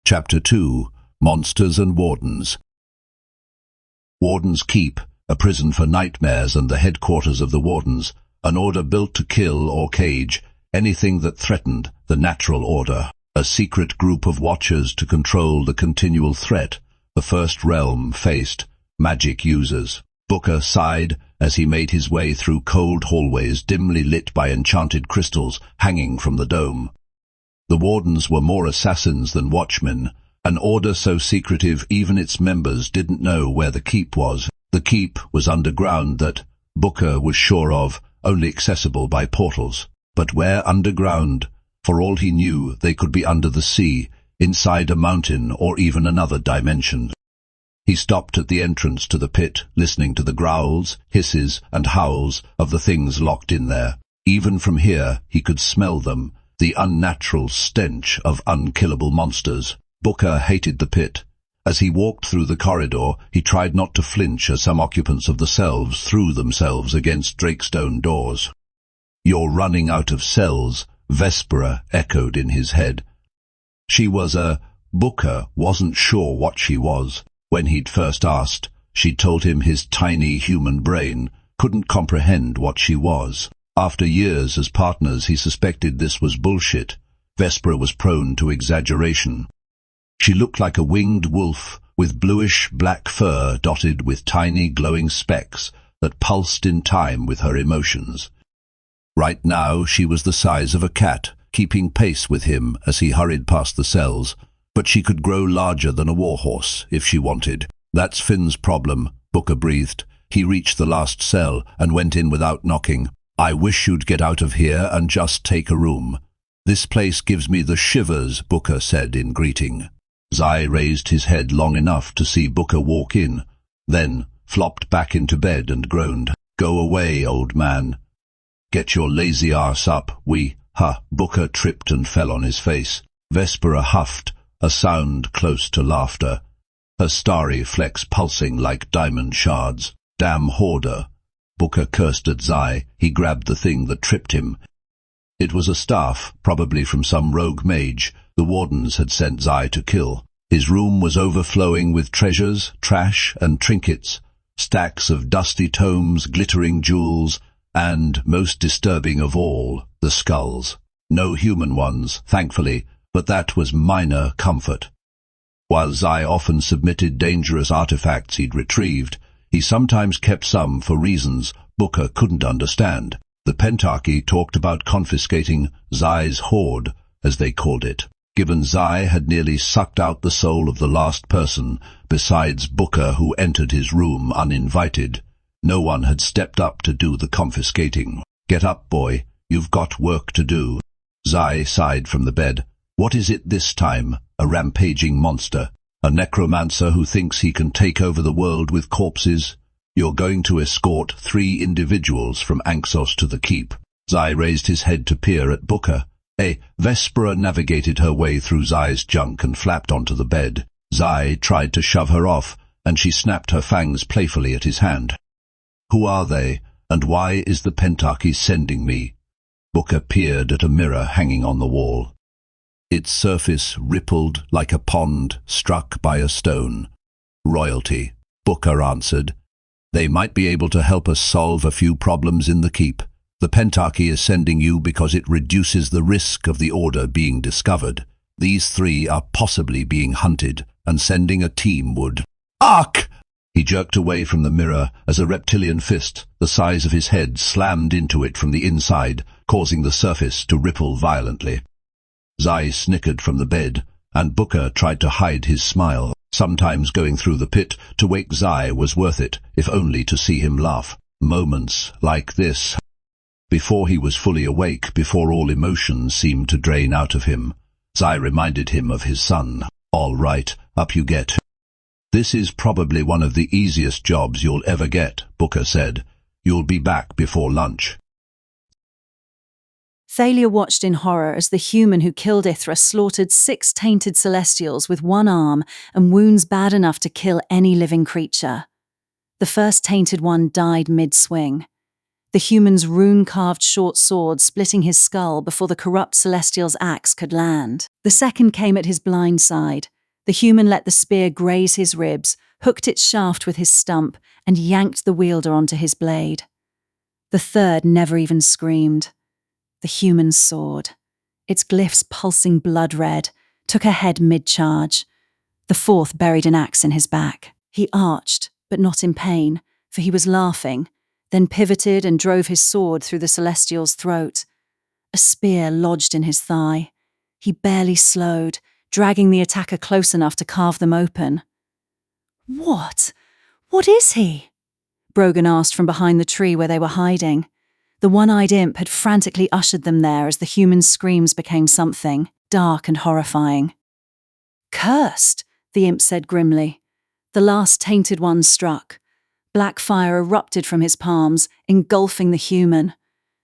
Chapter 2. Monsters and Wardens. Warden's Keep, a prison for nightmares and the headquarters of the Wardens, an order built to kill or cage anything that threatened the natural order, a secret group of watchers to control the continual threat the First Realm faced, magic users. Booker sighed as he made his way through cold hallways dimly lit by enchanted crystals hanging from the dome. The Wardens were more assassins than watchmen, an order so secretive even its members didn't know where the keep was. The keep was underground, that Booker was sure of, only accessible by portals. But where underground? For all he knew, they could be under the sea, inside a mountain, or even another dimension. He stopped at the entrance to the pit, listening to the growls, hisses, and howls of the things locked in there. Even from here, he could smell them, the unnatural stench of unkillable monsters. Booker hated the pit. As he walked through the corridor, he tried not to flinch as some occupants of the cells threw themselves against drakestone doors. "You're running out of cells," Vespera echoed in his head. She was Booker wasn't sure what she was. When he'd first asked, she'd told him his tiny human brain couldn't comprehend what she was. After years as partners, he suspected this was bullshit. Vespera was prone to exaggeration. She looked like a winged wolf, with bluish-black fur dotted with tiny glowing specks that pulsed in time with her emotions. Right now she was the size of a cat, keeping pace with him as he hurried past the cells, but she could grow larger than a warhorse if she wanted. "That's Finn's problem," Booker breathed. He reached the last cell and went in without knocking. "I wish you'd get out of here and just take a room." "This place gives me the shivers," Booker said in greeting. Zai raised his head long enough to see Booker walk in, then flopped back into bed and groaned. "Go away, old man. Get your lazy arse up, Booker tripped and fell on his face. Vespera huffed, a sound close to laughter, her starry flecks pulsing like diamond shards. "Damn hoarder." Booker cursed at Zai. He grabbed the thing that tripped him. It was a staff, probably from some rogue mage the Wardens had sent Zai to kill. His room was overflowing with treasures, trash, and trinkets, stacks of dusty tomes, glittering jewels, and, most disturbing of all, the skulls. No human ones, thankfully, but that was minor comfort. While Zai often submitted dangerous artifacts he'd retrieved, he sometimes kept some for reasons Booker couldn't understand. The Pentarchy talked about confiscating Zai's hoard, as they called it. Given Zai had nearly sucked out the soul of the last person, besides Booker, who entered his room uninvited, no one had stepped up to do the confiscating. "Get up, boy. You've got work to do." Zai sighed from the bed. "What is it this time? A rampaging monster? A necromancer who thinks he can take over the world with corpses? You're going to escort 3 individuals from Anxos to the keep." Zai raised his head to peer at Booker. Vespera navigated her way through Zai's junk and flapped onto the bed. Zai tried to shove her off, and she snapped her fangs playfully at his hand. "Who are they, and why is the Pentarchy sending me?" Booker peered at a mirror hanging on the wall. Its surface rippled like a pond struck by a stone. "Royalty," Booker answered. "They might be able to help us solve a few problems in the keep. The Pentarchy is sending you because it reduces the risk of the order being discovered. These 3 are possibly being hunted, and sending a team would—" "Ark!" He jerked away from the mirror as a reptilian fist, the size of his head, slammed into it from the inside, causing the surface to ripple violently. Zai snickered from the bed, and Booker tried to hide his smile. Sometimes going through the pit to wake Zai was worth it, if only to see him laugh. Moments like this. Before he was fully awake, before all emotions seemed to drain out of him, Zai reminded him of his son. "All right, up you get." "This is probably one of the easiest jobs you'll ever get," Booker said. "You'll be back before lunch." Thalia watched in horror as the human who killed Ithra slaughtered 6 tainted celestials with 1 arm and wounds bad enough to kill any living creature. The first tainted one died mid-swing. The human's rune-carved short sword splitting his skull before the corrupt celestial's axe could land. The second came at his blind side, The human let the spear graze his ribs, hooked its shaft with his stump, and yanked the wielder onto his blade. The third never even screamed. The human soared, its glyphs pulsing blood red, took her head mid-charge. The fourth buried an axe in his back. He arched, but not in pain, for he was laughing, then pivoted and drove his sword through the Celestial's throat. A spear lodged in his thigh. He barely slowed, dragging the attacker close enough to carve them open. "What? What is he?" Brogan asked from behind the tree where they were hiding. The one-eyed imp had frantically ushered them there as the human's screams became something dark and horrifying. "Cursed," the imp said grimly. The last tainted one struck. Black fire erupted from his palms, engulfing the human.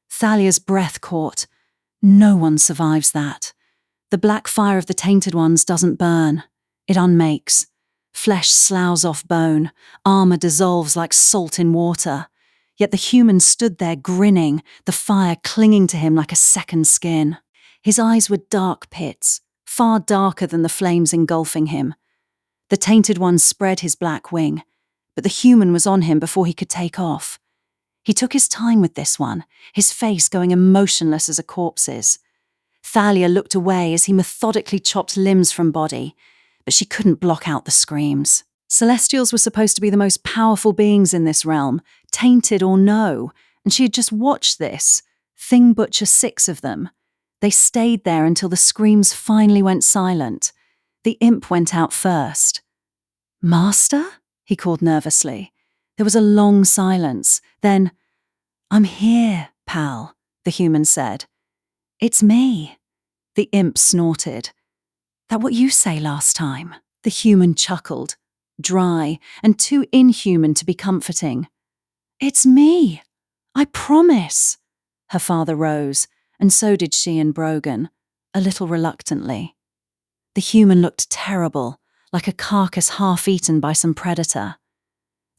Thalia's breath caught. No one survives that. The black fire of the tainted ones doesn't burn. It unmakes. Flesh sloughs off bone. Armor dissolves like salt in water. Yet the human stood there grinning, the fire clinging to him like a second skin. His eyes were dark pits, far darker than the flames engulfing him. The tainted one spread his black wing, but the human was on him before he could take off. He took his time with this one, his face going emotionless as a corpse's. Thalia looked away as he methodically chopped limbs from body, but she couldn't block out the screams. Celestials were supposed to be the most powerful beings in this realm, tainted or no, and she had just watched this. Thing butcher 6 of them. They stayed there until the screams finally went silent. The imp went out first. "Master?" he called nervously. There was a long silence. Then, "I'm here, pal," the human said. "It's me." The imp snorted. "That what you say last time?" The human chuckled, dry and too inhuman to be comforting. "It's me. I promise." Her father rose, and so did she and Brogan, a little reluctantly. The human looked terrible, like a carcass half-eaten by some predator.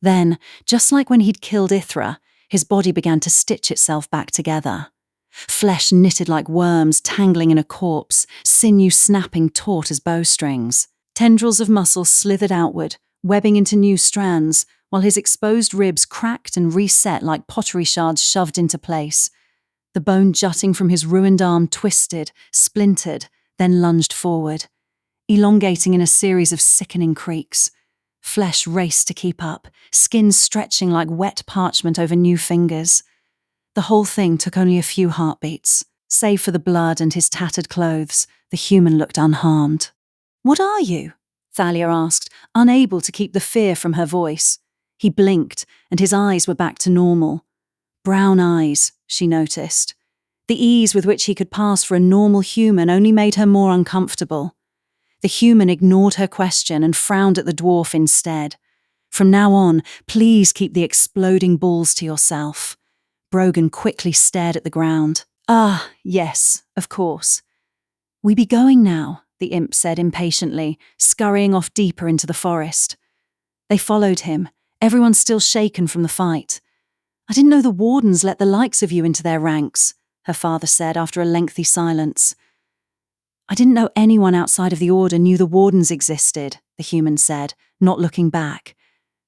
Then, just like when he'd killed Ithra, his body began to stitch itself back together. Flesh knitted like worms tangling in a corpse, sinew snapping taut as bowstrings. Tendrils of muscle slithered outward, webbing into new strands, while his exposed ribs cracked and reset like pottery shards shoved into place. The bone jutting from his ruined arm twisted, splintered, then lunged forward, elongating in a series of sickening creaks. Flesh raced to keep up, skin stretching like wet parchment over new fingers. The whole thing took only a few heartbeats. Save for the blood and his tattered clothes, the human looked unharmed. "What are you?" Thalia asked, unable to keep the fear from her voice. He blinked, and his eyes were back to normal. Brown eyes, she noticed. The ease with which he could pass for a normal human only made her more uncomfortable. The human ignored her question and frowned at the dwarf instead. "From now on, please keep the exploding balls to yourself." Brogan quickly stared at the ground. "Ah, yes, of course." "We be going now," the imp said impatiently, scurrying off deeper into the forest. They followed him, everyone still shaken from the fight. "I didn't know the wardens let the likes of you into their ranks," her father said after a lengthy silence. "I didn't know anyone outside of the Order knew the wardens existed," the human said, not looking back.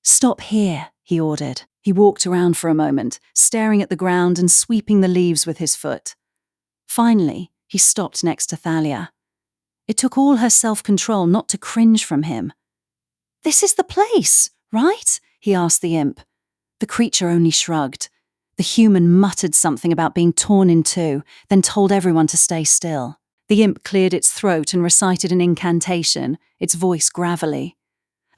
"Stop here," he ordered. He walked around for a moment, staring at the ground and sweeping the leaves with his foot. Finally, he stopped next to Thalia. It took all her self-control not to cringe from him. "This is the place, right?" he asked the imp. The creature only shrugged. The human muttered something about being torn in two, then told everyone to stay still. The imp cleared its throat and recited an incantation, its voice gravelly.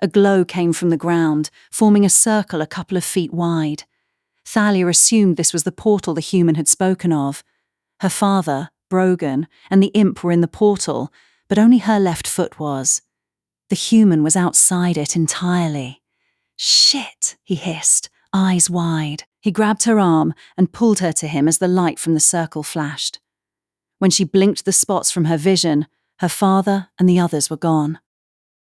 A glow came from the ground, forming a circle a couple of feet wide. Thalia assumed this was the portal the human had spoken of. Her father, Brogan, and the imp were in the portal, but only her left foot was. The human was outside it entirely. "Shit," he hissed, eyes wide. He grabbed her arm and pulled her to him as the light from the circle flashed. When she blinked the spots from her vision, her father and the others were gone.